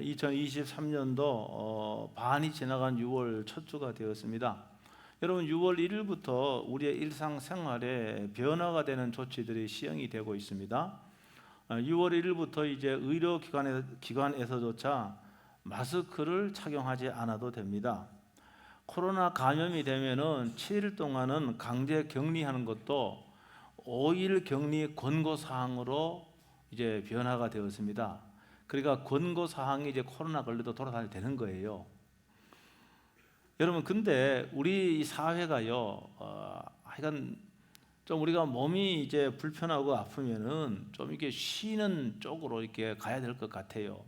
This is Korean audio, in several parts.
2023년도 반이 지나간 6월 첫 주가 되었습니다. 여러분, 6월 1일부터 우리의 일상생활에 변화가 되는 조치들이 시행이 되고 있습니다. 6월 1일부터 이제 의료기관에서조차 마스크를 착용하지 않아도 됩니다. 코로나 감염이 되면은 7일 동안은 강제 격리하는 것도 5일 격리 권고 사항으로 이제 변화가 되었습니다. 그러니까 권고 사항이 이제 코로나 걸려도 돌아다녀도 되는 거예요. 여러분, 근데 우리 사회가요, 하여간 좀 우리가 몸이 이제 불편하고 아프면은 좀 이렇게 쉬는 쪽으로 이렇게 가야 될 것 같아요.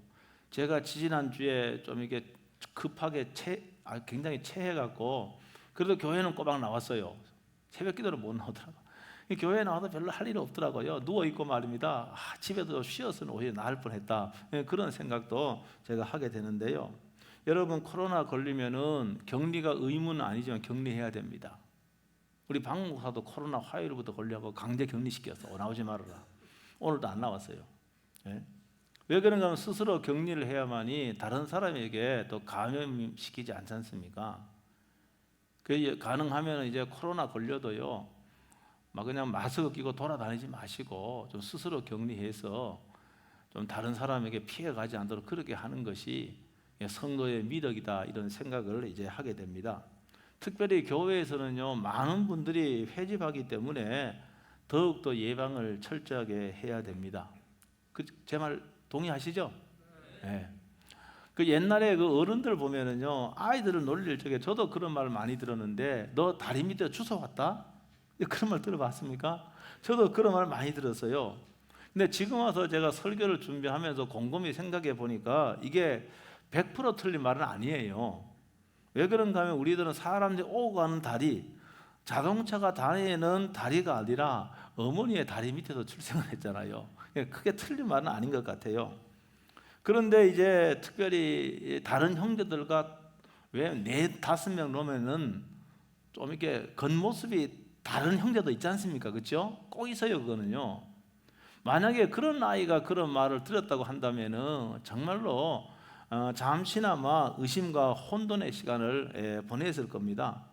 제가 지지난주에 좀 이렇게 급하게 굉장히 체해갖고 그래도 교회는 꼬박 나왔어요. 새벽 기도를 못 나오더라고요. 교회에 나와도 별로 할 일이 없더라고요. 누워있고 말입니다. 집에도 쉬었으면 오히려 나을 뻔했다, 그런 생각도 제가 하게 되는데요. 여러분, 코로나 걸리면은 격리가 의무는 아니지만 격리해야 됩니다. 우리 박 목사도 코로나 화요일부터 걸려고 강제 격리시켰어. 나오지 말아라. 오늘도 안 나왔어요. 왜 그런가 하면 스스로 격리를 해야만이 다른 사람에게 또 감염시키지 않지 않습니까? 그 가능하면 이제 코로나 걸려도요, 막 그냥 마스크 끼고 돌아다니지 마시고 좀 스스로 격리해서 좀 다른 사람에게 피해가지 않도록 그렇게 하는 것이 성도의 미덕이다, 이런 생각을 이제 하게 됩니다. 특별히 교회에서는요, 많은 분들이 회집하기 때문에 더욱더 예방을 철저하게 해야 됩니다. 제 말 동의하시죠? 네. 그 옛날에 그 어른들 보면은요, 아이들을 놀릴 적에 저도 그런 말 많이 들었는데, 너 다리 밑에 주워 왔다? 그런 말 들어봤습니까? 저도 그런 말 많이 들었어요. 근데 지금 와서 제가 설교를 준비하면서 곰곰이 생각해 보니까 이게 100% 틀린 말은 아니에요. 왜 그런가 하면 우리들은 사람들이 오고 가는 다리, 자동차가 다니는 다리가 아니라 어머니의 다리 밑에서 출생을 했잖아요. 크게 틀린 말은 아닌 것 같아요. 그런데 이제 특별히 다른 형제들과 왜 4-5명 놓으면은 좀 이렇게 겉모습이 다른 형제도 있지 않습니까? 그렇죠? 꼭 있어요, 그거는요. 만약에 그런 아이가 그런 말을 들었다고 한다면은 정말로 잠시나마 의심과 혼돈의 시간을 보냈을 겁니다.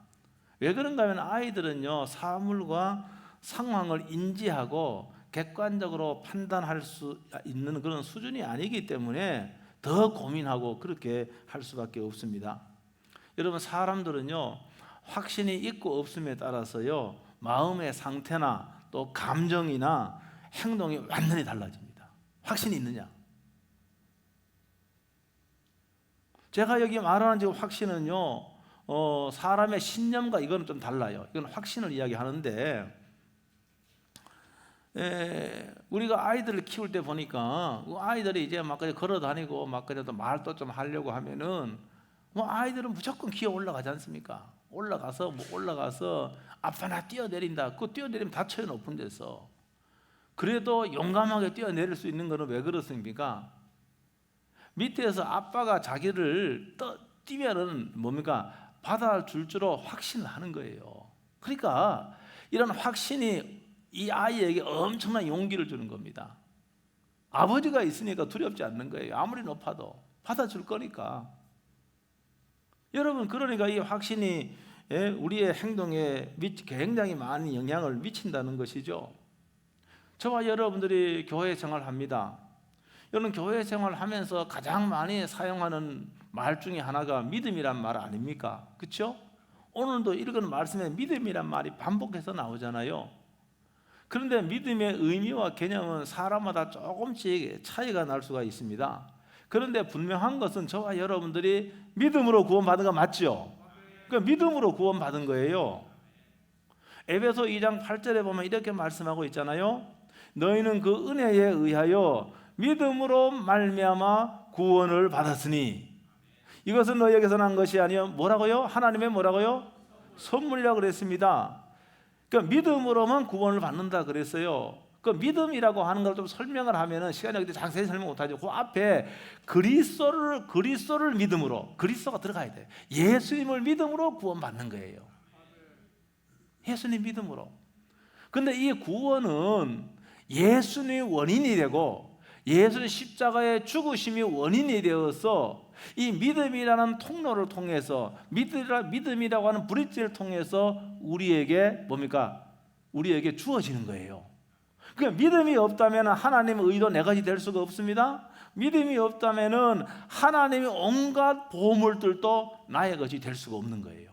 왜 그런가 하면 아이들은요, 사물과 상황을 인지하고 객관적으로 판단할 수 있는 그런 수준이 아니기 때문에 더 고민하고 그렇게 할 수밖에 없습니다. 여러분, 사람들은요, 확신이 있고 없음에 따라서요, 마음의 상태나 또 감정이나 행동이 완전히 달라집니다. 확신이 있느냐? 제가 여기 말하는 지금 확신은요, 사람의 신념과 이거는 좀 달라요. 이건 확신을 이야기하는데, 우리가 아이들을 키울 때 보니까 아이들이 이제 막 걸어 다니고 막 그래도 말도 좀 하려고 하면은 뭐 아이들은 무조건 기어 올라가지 않습니까? 올라가서 아빠나 뛰어내린다. 그 뛰어내리면 다쳐요, 높은 데서. 그래도 용감하게 뛰어내릴 수 있는 거는 왜 그렇습니까? 밑에서 아빠가 자기를 뛰면은 뭡니까? 받아줄 줄로 확신을 하는 거예요. 그러니까 이런 확신이 이 아이에게 엄청난 용기를 주는 겁니다. 아버지가 있으니까 두렵지 않는 거예요. 아무리 높아도 받아줄 거니까. 여러분, 그러니까 이 확신이 우리의 행동에 굉장히 많은 영향을 미친다는 것이죠. 저와 여러분들이 교회 생활합니다. 여러분, 교회 생활하면서 가장 많이 사용하는 말 중에 하나가 믿음이란 말 아닙니까? 그렇죠? 오늘도 읽은 말씀에 믿음이란 말이 반복해서 나오잖아요. 그런데 믿음의 의미와 개념은 사람마다 조금씩 차이가 날 수가 있습니다. 그런데 분명한 것은 저와 여러분들이 믿음으로 구원받은 거 맞죠? 그러니까 믿음으로 구원받은 거예요. 에베소 2장 8절에 보면 이렇게 말씀하고 있잖아요. 너희는 그 은혜에 의하여 믿음으로 말미암아 구원을 받았으니 이것은 너희에게서 난 것이 아니요 뭐라고요? 하나님의 뭐라고요? 선물이라고 그랬습니다. 그러니까 믿음으로만 구원을 받는다 그랬어요. 그 믿음이라고 하는 걸 좀 설명을 하면은 시간이 없기 때문에 자세히 설명 못하죠. 그 앞에 그리스도를 믿음으로, 그리스도가 들어가야 돼. 예수님을 믿음으로 구원받는 거예요. 예수님 믿음으로. 근데 이 구원은 예수님이 원인이 되고 예수의 십자가의 죽으심이 원인이 되어서 이 믿음이라는 통로를 통해서 믿음이라고 하는 브릿지를 통해서 우리에게 뭡니까? 우리에게 주어지는 거예요. 그러니까 믿음이 없다면 하나님의 의도 내 것이 될 수가 없습니다. 믿음이 없다면 하나님의 온갖 보물들도 나의 것이 될 수가 없는 거예요.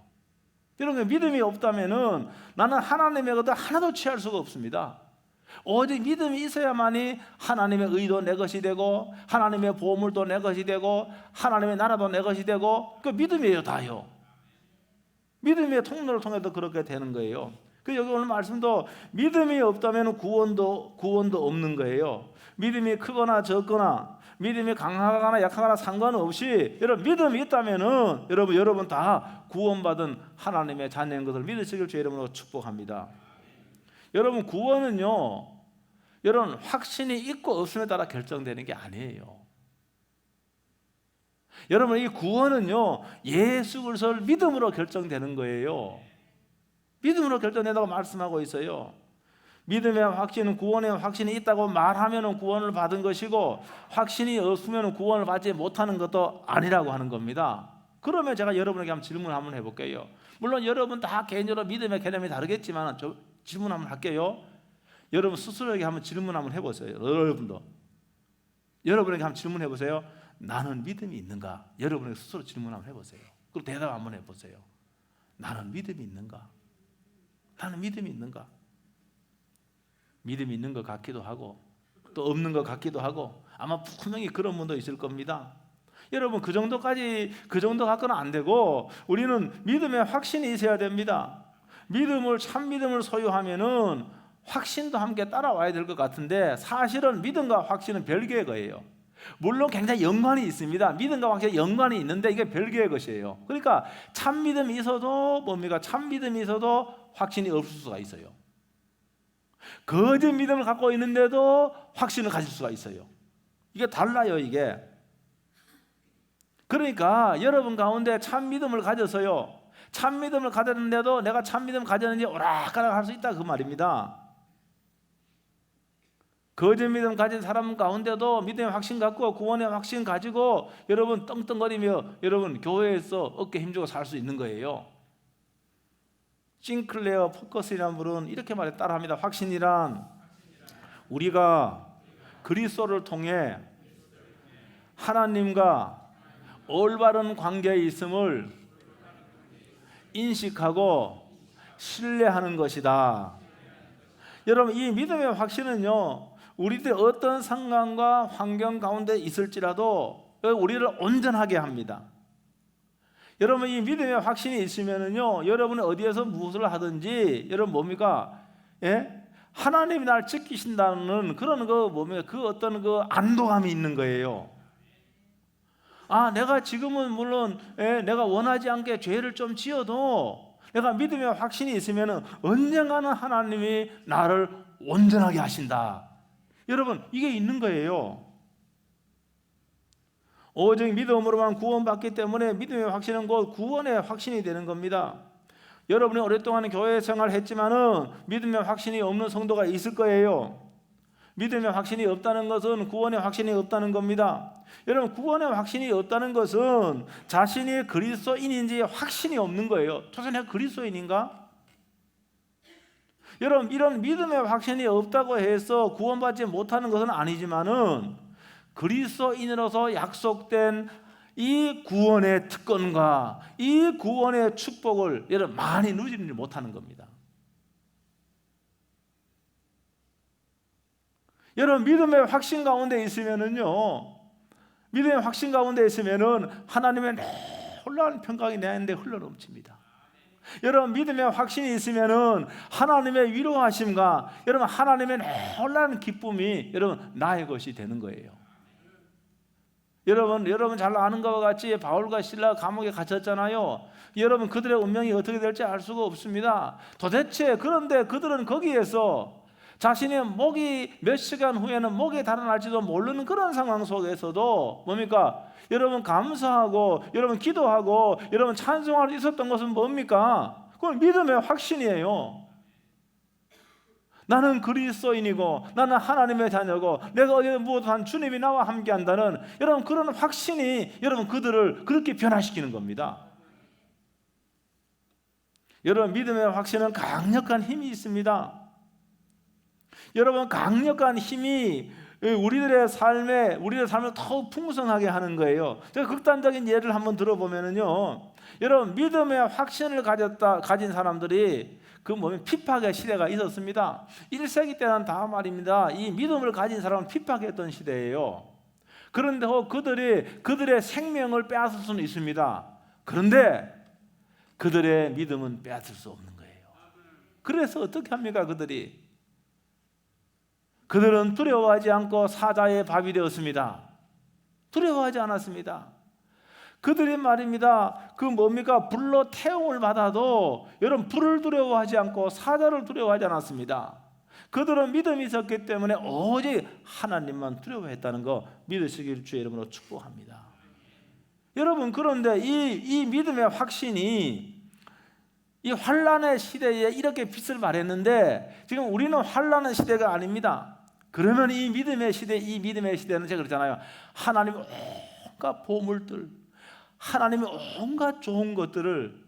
여러분, 믿음이 없다면 나는 하나님의 것을 하나도 취할 수가 없습니다. 오직 믿음이 있어야만이 하나님의 의도 내 것이 되고 하나님의 보물도 내 것이 되고 하나님의 나라도 내 것이 되고, 그 믿음이에요, 다요. 믿음의 통로를 통해서 그렇게 되는 거예요. 그 여기 오늘 말씀도 믿음이 없다면 구원도 없는 거예요. 믿음이 크거나 적거나 믿음이 강하거나 약하거나 상관없이 여러분 믿음이 있다면은 여러분 다 구원받은 하나님의 자녀인 것을 믿으시길 주의 이름으로 축복합니다. 여러분, 구원은요, 여러분 확신이 있고 없음에 따라 결정되는 게 아니에요. 여러분, 이 구원은요 예수 그리스도를 믿음으로 결정되는 거예요. 믿음으로 결정된다고 말씀하고 있어요. 믿음의 확신은, 구원의 확신이 있다고 말하면 구원을 받은 것이고 확신이 없으면 구원을 받지 못하는 것도 아니라고 하는 겁니다. 그러면 제가 여러분에게 한번 질문 한번 해볼게요. 물론 여러분 다 개인적으로 믿음의 개념이 다르겠지만 저 질문 한번 할게요. 여러분 스스로에게 한번 질문 한번 해보세요. 여러분에게 한번 질문해 보세요. 나는 믿음이 있는가? 여러분에게 스스로 질문 한번 해보세요. 그리고 대답 한번 해보세요. 나는 믿음이 있는가? 나는 믿음이 있는가? 믿음이 있는 것 같기도 하고 또 없는 것 같기도 하고 아마 분명히 그런 분도 있을 겁니다. 여러분 그 정도 갖고는 안 되고 우리는 믿음의 확신이 있어야 됩니다. 참 믿음을 소유하면은 확신도 함께 따라와야 될 것 같은데 사실은 믿음과 확신은 별개의 거예요. 물론 굉장히 연관이 있습니다. 믿음과 확신이 연관이 있는데 이게 별개의 것이에요. 그러니까 참 믿음이 있어도 참 믿음이 있어도 확신이 없을 수가 있어요. 거짓 믿음을 갖고 있는데도 확신을 가질 수가 있어요. 이게 달라요, 이게. 그러니까 여러분 가운데 참 믿음을 가져서요, 참 믿음을 가졌는데도 내가 참 믿음을 가졌는지 오락가락 할 수 있다, 그 말입니다. 거짓 믿음 가진 사람 가운데도 믿음의 확신 갖고 구원의 확신 가지고 여러분 떵떵거리며 여러분 교회에서 어깨 힘주고 살 수 있는 거예요. 싱클레어 포커스라는 분은 이렇게 따라합니다. 확신이란 우리가 그리스도를 통해 하나님과 올바른 관계에 있음을 인식하고 신뢰하는 것이다. 여러분 이 믿음의 확신은요, 우리들이 어떤 상황과 환경 가운데 있을지라도 우리를 온전하게 합니다. 여러분 이 믿음의 확신이 있으면은요, 여러분이 어디에서 무엇을 하든지 여러분 뭡니까? 예? 하나님이 날 지키신다는 그런 그 어떤 그 안도감이 있는 거예요. 내가 지금은 물론 내가 원하지 않게 죄를 좀 지어도 내가 믿음의 확신이 있으면은 언젠가는 하나님이 나를 온전하게 하신다. 여러분 이게 있는 거예요. 오직 믿음으로만 구원받기 때문에 믿음의 확신은 곧 구원의 확신이 되는 겁니다. 여러분이 오랫동안 교회 생활을 했지만은 믿음의 확신이 없는 성도가 있을 거예요. 믿음의 확신이 없다는 것은 구원의 확신이 없다는 겁니다. 여러분 구원의 확신이 없다는 것은 자신이 그리스도인인지 확신이 없는 거예요. 도대체 내가 그리스도인인가? 여러분 이런 믿음의 확신이 없다고 해서 구원받지 못하는 것은 아니지만은 그리스도인으로서 약속된 이 구원의 특권과 이 구원의 축복을 여러분 많이 누리지 못하는 겁니다. 여러분 믿음의 확신 가운데 있으면은요, 믿음의 확신 가운데 있으면은 하나님의 놀라운 평강이 내 안에 흘러넘칩니다. 여러분 믿음의 확신이 있으면은 하나님의 위로하심과 여러분 하나님의 놀라운 기쁨이 여러분 나의 것이 되는 거예요. 여러분 잘 아는 것과 같이 바울과 실라가 감옥에 갇혔잖아요. 여러분 그들의 운명이 어떻게 될지 알 수가 없습니다. 도대체 그런데 그들은 거기에서 자신의 목이 몇 시간 후에는 목이 달아날지도 모르는 그런 상황 속에서도 뭡니까? 여러분 감사하고 여러분 기도하고 여러분 찬송할 수 있었던 것은 뭡니까? 그건 믿음의 확신이에요. 나는 그리스도인이고 나는 하나님의 자녀고 내가 어디에 무엇한 주님이 나와 함께한다는 여러분 그런 확신이 여러분 그들을 그렇게 변화시키는 겁니다. 여러분 믿음의 확신은 강력한 힘이 있습니다. 여러분 강력한 힘이 우리들의 삶을 더욱 풍성하게 하는 거예요. 제가 극단적인 예를 한번 들어보면요, 여러분 믿음의 확신을 가진 사람들이 그 뭐면 핍박의 시대가 있었습니다. 1세기 때는 다 말입니다. 이 믿음을 가진 사람은 핍박했던 시대예요. 그런데 그들의 생명을 빼앗을 수는 있습니다. 그런데 그들의 믿음은 빼앗을 수 없는 거예요. 그래서 어떻게 합니까? 그들은 두려워하지 않고 사자의 밥이 되었습니다. 두려워하지 않았습니다. 그들이 말입니다. 불로 태움을 받아도 여러분 불을 두려워하지 않고 사자를 두려워하지 않았습니다. 그들은 믿음이 있었기 때문에 오직 하나님만 두려워했다는 거 믿으시길 주의 이름으로 축복합니다. 여러분 그런데 이 믿음의 확신이 이 환란의 시대에 이렇게 빛을 발했는데 지금 우리는 환란의 시대가 아닙니다. 그러면 이 믿음의 시대는 제가 그러잖아요. 하나님의 온갖 보물들, 하나님의 온갖 좋은 것들을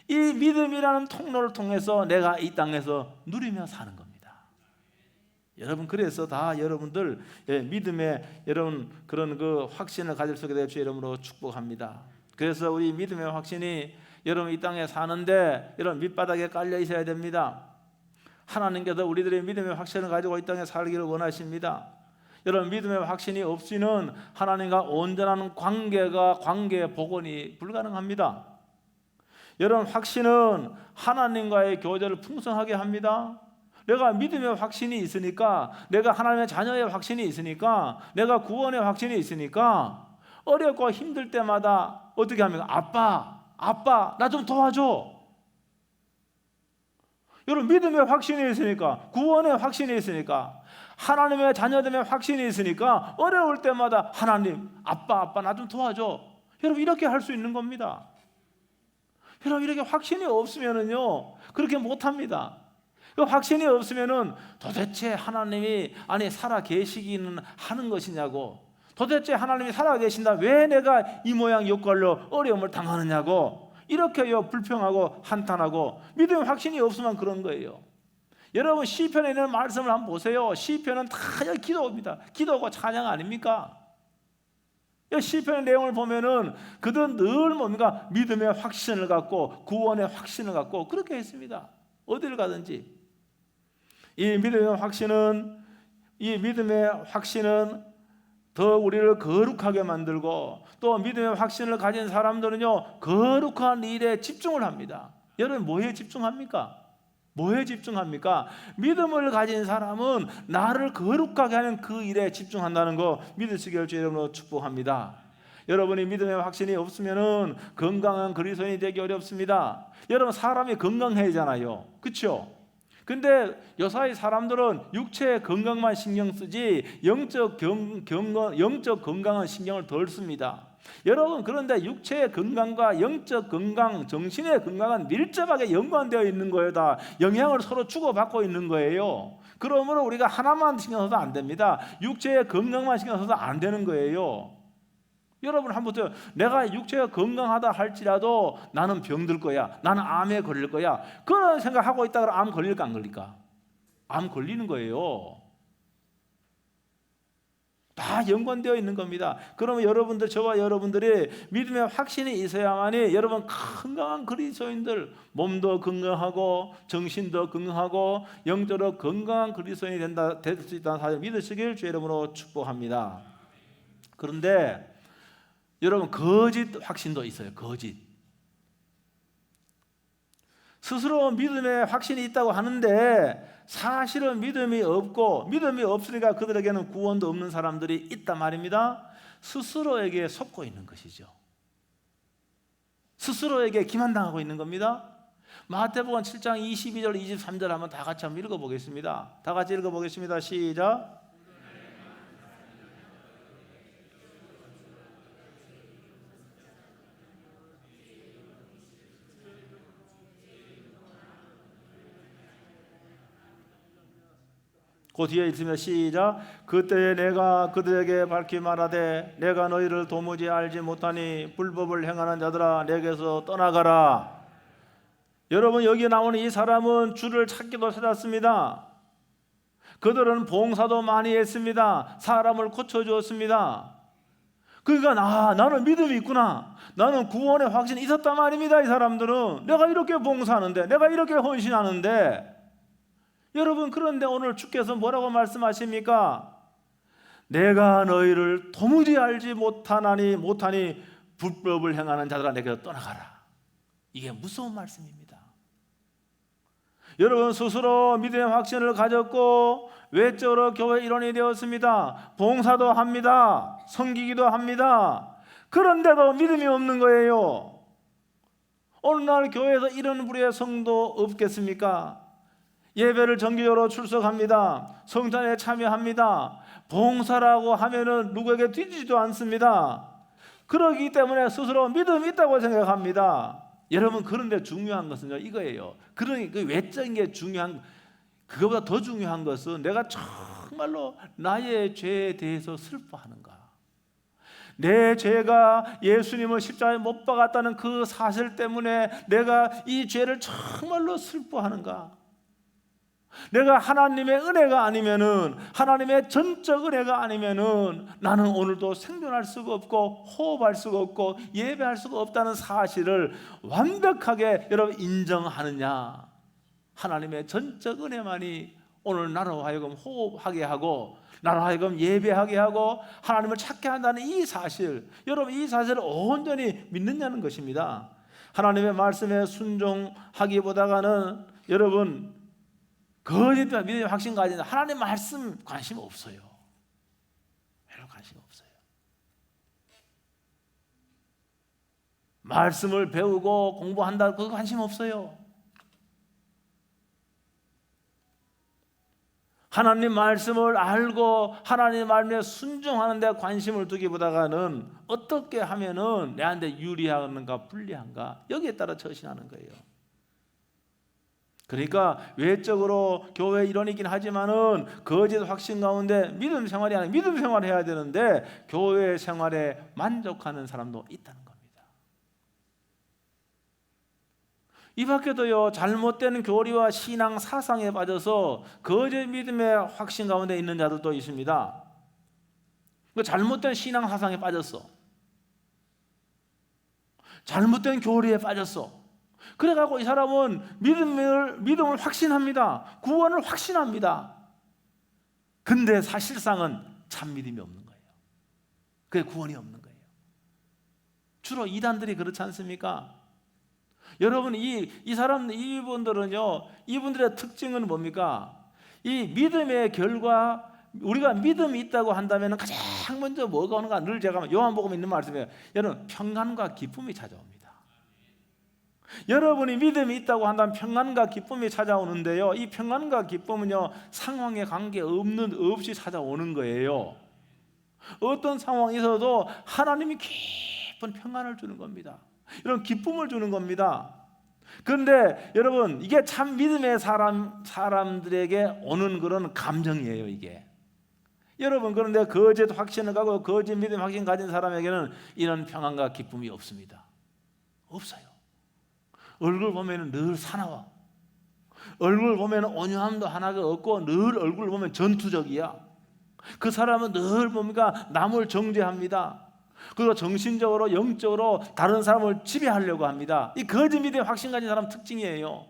이 믿음이라는 통로를 통해서 내가 이 땅에서 누리며 사는 겁니다. 여러분 그래서 다 여러분들 믿음의 여러분 그런 그 확신을 가질 수 있게 될 주의 이름으로 축복합니다. 그래서 우리 믿음의 확신이 여러분 이 땅에 사는데 여러분 밑바닥에 깔려 있어야 됩니다. 하나님께서 우리들의 믿음의 확신을 가지고 이 땅에 살기를 원하십니다. 여러분 믿음의 확신이 없이는 하나님과 온전한 관계 복원이 불가능합니다. 여러분 확신은 하나님과의 교제를 풍성하게 합니다. 내가 믿음의 확신이 있으니까, 내가 하나님의 자녀의 확신이 있으니까, 내가 구원의 확신이 있으니까 어렵고 힘들 때마다 어떻게 합니까? 아빠 나 좀 도와줘. 여러분 믿음의 확신이 있으니까, 구원의 확신이 있으니까, 하나님의 자녀됨의 확신이 있으니까 어려울 때마다 하나님 아빠 나 좀 도와줘. 여러분 이렇게 할 수 있는 겁니다. 여러분 이렇게 확신이 없으면은요 그렇게 못합니다. 그 확신이 없으면은 도대체 하나님이 살아 계시기는 하는 것이냐고, 도대체 하나님이 살아 계신다 왜 내가 이 모양 역걸로 어려움을 당하느냐고 이렇게요 불평하고 한탄하고 믿음의 확신이 없으면 그런 거예요. 여러분 시편에 있는 말씀을 한번 보세요. 시편은 다 기도입니다. 기도고 찬양 아닙니까? 시편의 내용을 보면은 그들은 늘 뭡니까? 믿음의 확신을 갖고 구원의 확신을 갖고 그렇게 했습니다. 어디를 가든지 이 믿음의 확신은 더 우리를 거룩하게 만들고 또 믿음의 확신을 가진 사람들은요 거룩한 일에 집중을 합니다. 여러분 뭐에 집중합니까? 믿음을 가진 사람은 나를 거룩하게 하는 그 일에 집중한다는 거 믿으시길 주의 이름으로 축복합니다. 여러분이 믿음의 확신이 없으면은 건강한 그리스도인이 되기 어렵습니다. 여러분 사람이 건강해야 하잖아요. 그렇죠? 근데 요사이 사람들은 육체의 건강만 신경 쓰지 영적 건강은 신경을 덜 씁니다. 여러분 그런데 육체의 건강과 영적 건강, 정신의 건강은 밀접하게 연관되어 있는 거예요. 다 영향을 서로 주고받고 있는 거예요. 그러므로 우리가 하나만 신경 써도 안 됩니다. 육체의 건강만 신경 써도 안 되는 거예요. 여러분 한번 보세요. 내가 육체가 건강하다 할지라도 나는 병들 거야, 나는 암에 걸릴 거야, 그런 생각하고 있다가 암 걸릴까 안 걸릴까? 암 걸리는 거예요. 다 연관되어 있는 겁니다. 그러면 여러분들, 저와 여러분들이 믿음의 확신이 있어야만이 여러분 건강한 그리스도인들, 몸도 건강하고 정신도 건강하고 영적으로 건강한 그리스도인이 될 수 있다는 사실 믿으시길 주의 이름으로 축복합니다. 그런데 여러분 거짓 확신도 있어요. 거짓. 스스로 믿음의 확신이 있다고 하는데 사실은 믿음이 없으니까 그들에게는 구원도 없는 사람들이 있단 말입니다. 스스로에게 속고 있는 것이죠. 스스로에게 기만당하고 있는 겁니다. 마태복음 7장 22절 23절 한번 다 같이 한번 읽어보겠습니다. 다 같이 읽어보겠습니다. 시작. 그 뒤에 있으면 시작. 그때에 내가 그들에게 밝히 말하되 내가 너희를 도무지 알지 못하니 불법을 행하는 자들아 내게서 떠나가라. 여러분, 여기 나오는 이 사람은 주를 찾기도 찾았습니다. 그들은 봉사도 많이 했습니다. 사람을 고쳐주었습니다. 그러니까 나는 믿음이 있구나, 나는 구원의 확신이 있었단 말입니다. 이 사람들은 내가 이렇게 봉사하는데, 내가 이렇게 헌신하는데. 여러분, 그런데 오늘 주께서 뭐라고 말씀하십니까? 내가 너희를 도무지 알지 못하니 불법을 행하는 자들아 내게서 떠나가라. 이게 무서운 말씀입니다. 여러분, 스스로 믿음의 확신을 가졌고 외적으로 교회 일원이 되었습니다. 봉사도 합니다. 섬기기도 합니다. 그런데도 믿음이 없는 거예요. 오늘날 교회에서 이런 부류의 성도 없겠습니까? 예배를 정기적으로 출석합니다. 성찬에 참여합니다. 봉사라고 하면은 누구에게 뒤지지도 않습니다. 그러기 때문에 스스로 믿음이 있다고 생각합니다. 여러분, 그런데 중요한 것은요 이거예요. 그러니 그 외적인 게 중요한, 그거보다 더 중요한 것은 내가 정말로 나의 죄에 대해서 슬퍼하는가, 내 죄가 예수님을 십자가에 못 박았다는 그 사실 때문에 내가 이 죄를 정말로 슬퍼하는가, 내가 하나님의 은혜가 아니면은, 하나님의 전적 은혜가 아니면은 나는 오늘도 생존할 수가 없고 호흡할 수가 없고 예배할 수가 없다는 사실을 완벽하게 여러분 인정하느냐. 하나님의 전적 은혜만이 오늘 나로 하여금 호흡하게 하고 나로 하여금 예배하게 하고 하나님을 찾게 한다는 이 사실, 여러분 이 사실을 온전히 믿느냐는 것입니다. 하나님의 말씀에 순종하기보다는 여러분 거짓과 믿음의 확신 가진 하나님 말씀 관심 없어요. 별로 관심 없어요. 말씀을 배우고 공부한다, 그거 관심 없어요. 하나님 말씀을 알고 하나님 말씀에 순종하는 데 관심을 두기보다는 어떻게 하면은 내한테 유리한가 불리한가, 여기에 따라 처신하는 거예요. 그러니까 외적으로 교회 일원이긴 하지만은 거짓 확신 가운데 믿음 생활이 아니라 믿음 생활을 해야 되는데 교회 생활에 만족하는 사람도 있다는 겁니다. 이 밖에도요 잘못된 교리와 신앙 사상에 빠져서 거짓 믿음의 확신 가운데 있는 자들도 있습니다. 그 잘못된 신앙 사상에 빠졌어. 잘못된 교리에 빠졌어. 그래갖고 이 사람은 믿음을 확신합니다. 구원을 확신합니다. 근데 사실상은 참 믿음이 없는 거예요. 그게 구원이 없는 거예요. 주로 이단들이 그렇지 않습니까? 여러분 이분들은요, 이분들의 특징은 뭡니까? 이 믿음의 결과, 우리가 믿음이 있다고 한다면 가장 먼저 뭐가 오는가, 늘 제가 요한복음에 있는 말씀이에요. 여러분, 평안과 기쁨이 찾아옵니다. 여러분이 믿음이 있다고 한다면 평안과 기쁨이 찾아오는데요, 이 평안과 기쁨은요 상황에 없이 찾아오는 거예요. 어떤 상황에서도 하나님이 깊은 평안을 주는 겁니다. 이런 기쁨을 주는 겁니다. 그런데 여러분, 이게 참 믿음의 사람들에게 오는 그런 감정이에요, 이게. 여러분, 그런데 거짓 확신을 가고 거짓 믿음 확신 가진 사람에게는 이런 평안과 기쁨이 없습니다. 없어요. 얼굴 보면 늘 사나워. 얼굴 보면 온유함도 하나가 없고 늘 얼굴 보면 전투적이야. 그 사람은 늘 뭡니까? 남을 정죄합니다. 그리고 정신적으로 영적으로 다른 사람을 지배하려고 합니다. 이 거짓 믿음의 확신 가진 사람 특징이에요.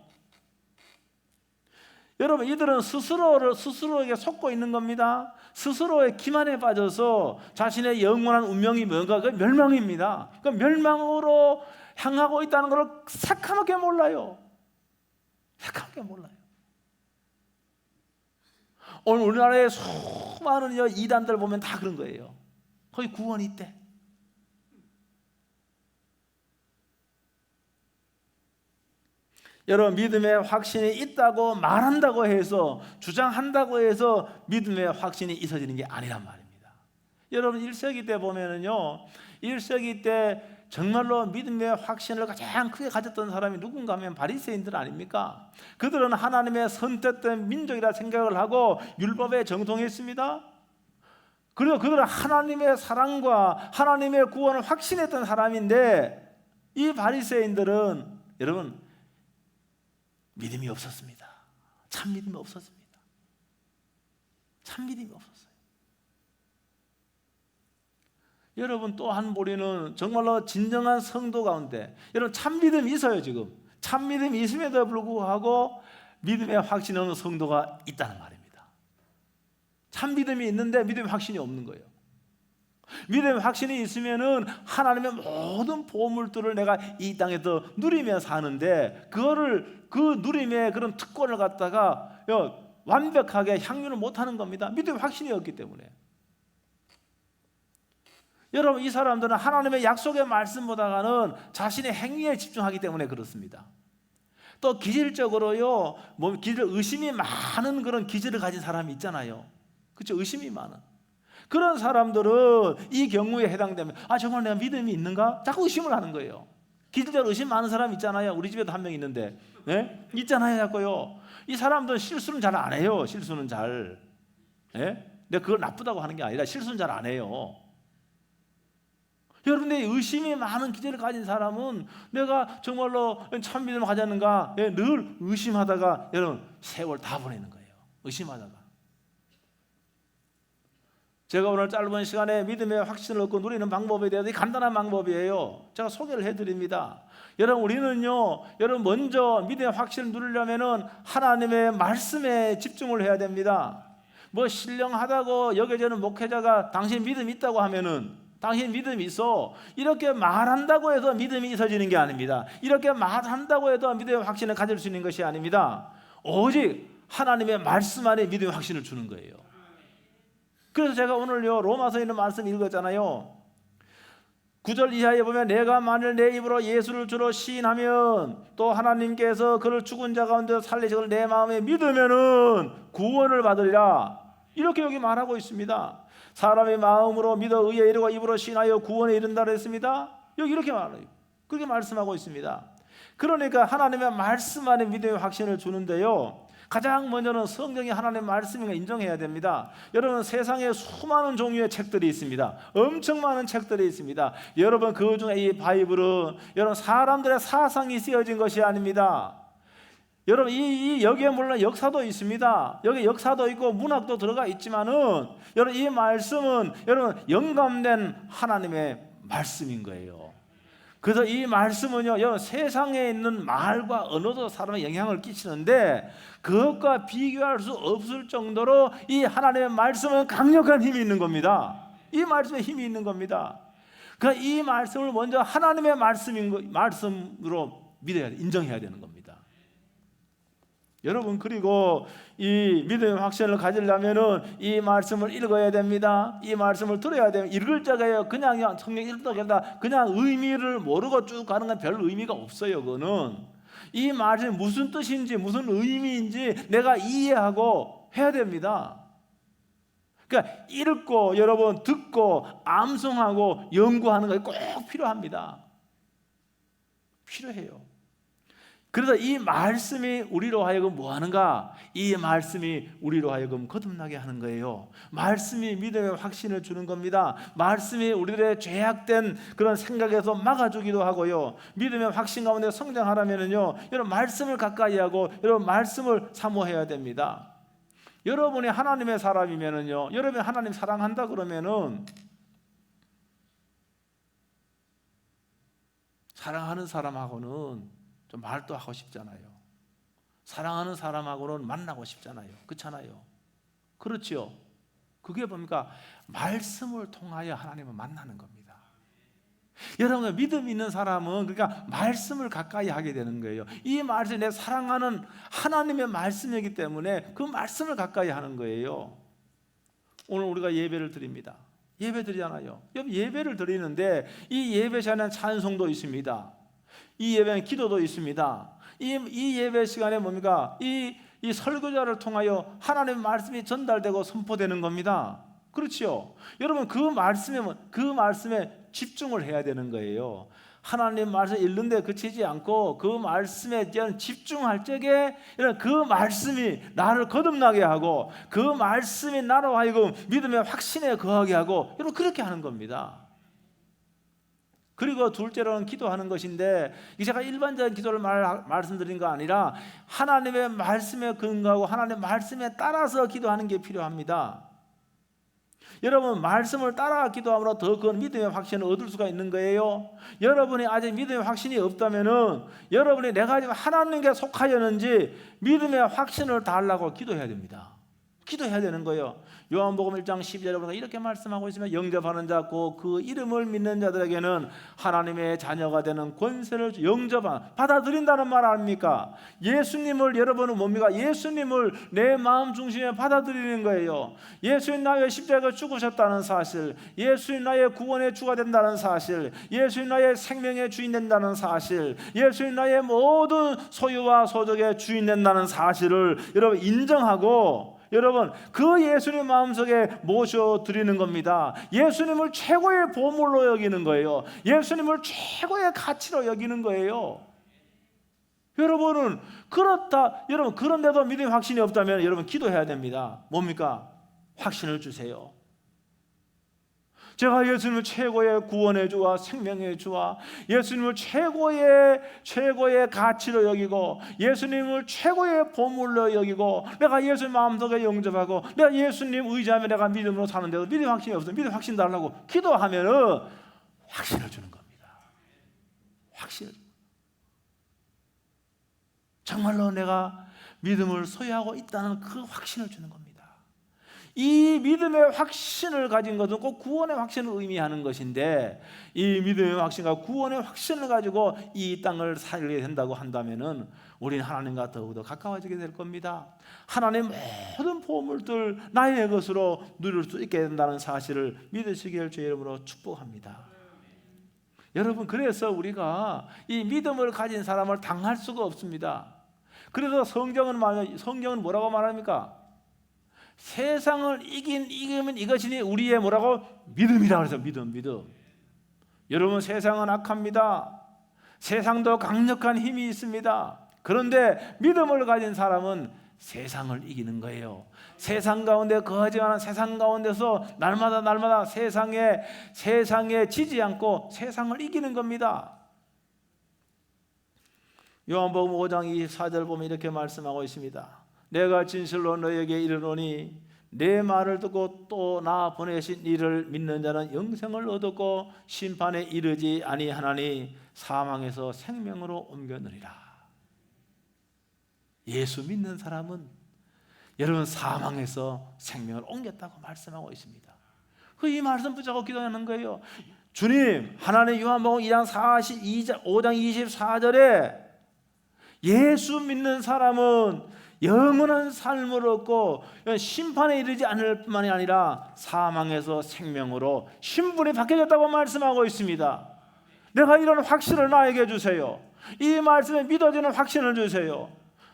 여러분, 이들은 스스로에게 속고 있는 겁니다. 스스로의 기만에 빠져서 자신의 영원한 운명이 뭔가, 그 멸망입니다. 그 멸망으로 향하고 있다는 걸 새카맣게 몰라요. 새카맣게 몰라요. 오늘 우리나라의 수많은 이단들 보면 다 그런 거예요. 거기 구원이 있대. 여러분, 믿음의 확신이 있다고 말한다고 해서, 주장한다고 해서 믿음의 확신이 있어지는 게 아니란 말입니다. 여러분, 1세기 때 보면은요, 1세기 때 정말로 믿음의 확신을 가장 크게 가졌던 사람이 누군가 하면 바리새인들 아닙니까? 그들은 하나님의 선택된 민족이라 생각을 하고 율법에 정통했습니다. 그리고 그들은 하나님의 사랑과 하나님의 구원을 확신했던 사람인데, 이 바리새인들은 여러분 믿음이 없었습니다. 참 믿음이 없었습니다. 참 믿음이 없었어요. 여러분 또한 우리는 정말로 진정한 성도 가운데 여러분 참 믿음이 있어요. 지금 참 믿음이 있음에도 불구하고 믿음의 확신이 없는 성도가 있다는 말입니다. 참 믿음이 있는데 믿음의 확신이 없는 거예요. 믿음의 확신이 있으면은 하나님의 모든 보물들을 내가 이 땅에서 누리며 사는데, 그 누림의 그런 특권을 갖다가 완벽하게 향유를 못하는 겁니다. 믿음의 확신이 없기 때문에. 여러분, 이 사람들은 하나님의 약속의 말씀보다는 자신의 행위에 집중하기 때문에 그렇습니다. 또 기질적으로요, 의심이 많은 그런 기질을 가진 사람이 있잖아요. 그렇죠? 의심이 많은 그런 사람들은 이 경우에 해당되면 정말 내가 믿음이 있는가? 자꾸 의심을 하는 거예요. 기질적으로 의심 많은 사람 있잖아요. 우리 집에도 한 명 있는데, 네? 있잖아요, 자꾸요. 이 사람들은 실수는 잘 안 해요. 실수는 잘. 네? 내가 그걸 나쁘다고 하는 게 아니라 실수는 잘 안 해요. 여러분들, 의심이 많은 기질을 가진 사람은 내가 정말로 참 믿음을 가졌는가 늘 의심하다가 여러분 세월 다 보내는 거예요. 의심하다가. 제가 오늘 짧은 시간에 믿음의 확신을 얻고 누리는 방법에 대해서 간단한 방법이에요. 제가 소개를 해드립니다. 여러분, 우리는요, 여러분 먼저 믿음의 확신을 누리려면은 하나님의 말씀에 집중을 해야 됩니다. 뭐 신령하다고 여겨지는 목회자가 당신 믿음 있다고 하면은 당신 믿음이 있어, 이렇게 말한다고 해서 믿음이 있어지는 게 아닙니다. 이렇게 말한다고 해도 믿음의 확신을 가질 수 있는 것이 아닙니다. 오직 하나님의 말씀 안에 믿음의 확신을 주는 거예요. 그래서 제가 오늘요 로마서에 있는 말씀 읽었잖아요. 9절 이하에 보면 내가 만일 내 입으로 예수를 주로 시인하면 또 하나님께서 그를 죽은 자 가운데 살리시고 내 마음에 믿으면은 구원을 받으리라, 이렇게 여기 말하고 있습니다. 사람의 마음으로 믿어 의에 이르고 입으로 시인하여 구원에 이른다 그랬습니다. 여기 이렇게 말해요. 그렇게 말씀하고 있습니다. 그러니까 하나님의 말씀 안에 믿음의 확신을 주는데요, 가장 먼저는 성경이 하나님의 말씀인 걸 인정해야 됩니다. 여러분, 세상에 수많은 종류의 책들이 있습니다. 엄청 많은 책들이 있습니다. 여러분, 그 중에 이 바이블은 여러분 사람들의 사상이 쓰여진 것이 아닙니다. 여러분, 여기에 물론 역사도 있습니다. 여기 역사도 있고 문학도 들어가 있지만은 여러분, 이 말씀은 여러분 영감된 하나님의 말씀인 거예요. 그래서 이 말씀은요, 여러분 세상에 있는 말과 언어도 사람에 영향을 끼치는데 그것과 비교할 수 없을 정도로 이 하나님의 말씀은 강력한 힘이 있는 겁니다. 이 말씀에 힘이 있는 겁니다. 그러니까 이 말씀을 먼저 하나님의 말씀으로 믿어야 돼, 인정해야 되는 겁니다. 여러분, 그리고 이 믿음의 확신을 가지려면은 이 말씀을 읽어야 됩니다. 이 말씀을 들어야 됩니다. 읽을 적에요, 그냥 성경 읽다 그냥 의미를 모르고 쭉 가는 건 별 의미가 없어요. 그거는 이 말이 무슨 뜻인지 무슨 의미인지 내가 이해하고 해야 됩니다. 그러니까 읽고 여러분 듣고 암송하고 연구하는 것이 꼭 필요합니다. 필요해요. 그래서 이 말씀이 우리로 하여금 뭐 하는가? 이 말씀이 우리로 하여금 거듭나게 하는 거예요. 말씀이 믿음의 확신을 주는 겁니다. 말씀이 우리들의 죄악된 그런 생각에서 막아주기도 하고요. 믿음의 확신 가운데 성장하려면요, 여러분 말씀을 가까이 하고 여러분 말씀을 사모해야 됩니다. 여러분이 하나님의 사람이면은요, 여러분이 하나님 사랑한다 그러면은 사랑하는 사람하고는 좀 말도 하고 싶잖아요. 사랑하는 사람하고는 만나고 싶잖아요. 그렇잖아요. 그렇죠. 그게 뭡니까? 말씀을 통하여 하나님을 만나는 겁니다. 여러분, 믿음 있는 사람은 그러니까 말씀을 가까이 하게 되는 거예요. 이 말씀이 내 사랑하는 하나님의 말씀이기 때문에 그 말씀을 가까이 하는 거예요. 오늘 우리가 예배를 드립니다. 예배 드리잖아요. 예배를 드리는데 이 예배 시간에는 찬송도 있습니다. 이 예배는 기도도 있습니다. 이 예배 시간에 뭡니까? 이 설교자를 통하여 하나님의 말씀이 전달되고 선포되는 겁니다. 그렇죠? 여러분, 그 말씀에 집중을 해야 되는 거예요. 하나님 말씀 읽는데 그치지 않고 그 말씀에 대한 집중할 적에 이런 그 말씀이 나를 거듭나게 하고 그 말씀이 나로 하여금 믿음의 확신에 거하게 하고 여러분 그렇게 하는 겁니다. 그리고 둘째로는 기도하는 것인데 제가 일반적인 기도를 말씀드린 거 아니라 하나님의 말씀에 근거하고 하나님의 말씀에 따라서 기도하는 게 필요합니다. 여러분 말씀을 따라 기도함으로 더 그 믿음의 확신을 얻을 수가 있는 거예요. 여러분이 아직 믿음의 확신이 없다면은 여러분이 내가 지금 하나님께 속하였는지 믿음의 확신을 달라고 기도해야 됩니다. 기도해야 되는 거예요. 요한복음 1장 12절에 보니까 이렇게 말씀하고 있으면 영접하는 자 곧 그 이름을 믿는 자들에게는 하나님의 자녀가 되는 권세를 받아들인다는 말 아닙니까? 예수님을 여러분은 뭡니까? 예수님을 내 마음 중심에 받아들이는 거예요. 예수님 나의 십자가에 죽으셨다는 사실, 예수님 나의 구원의 주가 된다는 사실, 예수님 나의 생명의 주인 된다는 사실, 예수님 나의 모든 소유와 소득의 주인 된다는 사실을 여러분 인정하고 여러분 그 예수님 마음속에 모셔드리는 겁니다. 예수님을 최고의 보물로 여기는 거예요. 예수님을 최고의 가치로 여기는 거예요. 여러분은 그렇다. 여러분 그런데도 믿음의 확신이 없다면 여러분 기도해야 됩니다. 뭡니까? 확신을 주세요. 제가 예수님을 최고의 구원의 주와 생명의 주와 예수님을 최고의 가치로 여기고 예수님을 최고의 보물로 여기고 내가 예수님 마음속에 영접하고 내가 예수님 의지하며 내가 믿음으로 사는데도 믿음 확신이 없어. 믿음 확신 달라고 기도하면은 확신을 주는 겁니다. 확신을. 정말로 내가 믿음을 소유하고 있다는 그 확신을 주는 겁니다. 이 믿음의 확신을 가진 것은 꼭 구원의 확신을 의미하는 것인데 이 믿음의 확신과 구원의 확신을 가지고 이 땅을 살게 된다고 한다면은 우리는 하나님과 더욱더 가까워지게 될 겁니다. 하나님 모든 보물들 나의 것으로 누릴 수 있게 된다는 사실을 믿으시길 주의 이름으로 축복합니다. 여러분 그래서 우리가 이 믿음을 가진 사람을 당할 수가 없습니다. 그래서 성경은 뭐라고 말합니까? 세상을 이기면 이것이니 우리의 뭐라고? 믿음이라고 해서 믿음. 여러분 세상은 악합니다. 세상도 강력한 힘이 있습니다. 그런데 믿음을 가진 사람은 세상을 이기는 거예요. 세상 가운데 거하지 않은 세상 가운데서 날마다 세상에 지지 않고 세상을 이기는 겁니다. 요한복음 5장 24절 보면 이렇게 말씀하고 있습니다. 내가 진실로 너에게 이르노니 내 말을 듣고 또 나 보내신 이를 믿는 자는 영생을 얻었고 심판에 이르지 아니하나니 사망에서 생명으로 옮겨느니라. 예수 믿는 사람은 여러분 사망에서 생명을 옮겼다고 말씀하고 있습니다. 이 말씀 붙잡고 기도하는 거예요. 주님, 하나님 요한복음 5장 24절에 예수 믿는 사람은 영원한 삶을 얻고 심판에 이르지 않을 뿐만이 아니라 사망에서 생명으로 신분이 바뀌어졌다고 말씀하고 있습니다. 내가 이런 확신을 나에게 주세요. 이 말씀에 믿어지는 확신을 주세요.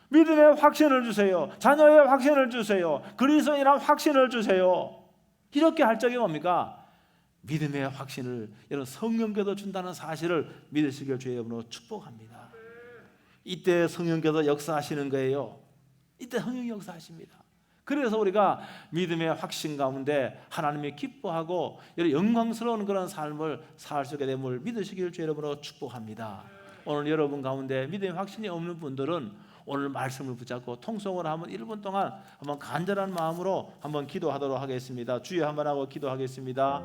믿음의 확신을 주세요. 자녀의 확신을 주세요. 그리스도인이란 확신을 주세요. 이렇게 할 적이 뭡니까? 믿음의 확신을 여러분 성령께서 준다는 사실을 믿으시길 주의 이름으로 축복합니다. 이때 성령께서 역사하시는 거예요. 이때 성령이 역사하십니다. 그래서 우리가 믿음의 확신 가운데 하나님이 기뻐하고 영광스러운 그런 삶을 살 수 있게 됨을 믿으시길 주의 이름으로 축복합니다. 오늘 여러분 가운데 믿음의 확신이 없는 분들은 오늘 말씀을 붙잡고 통성으로 한번 1분 동안 한번 간절한 마음으로 한번 기도하도록 하겠습니다. 주여 한번 하고 기도하겠습니다.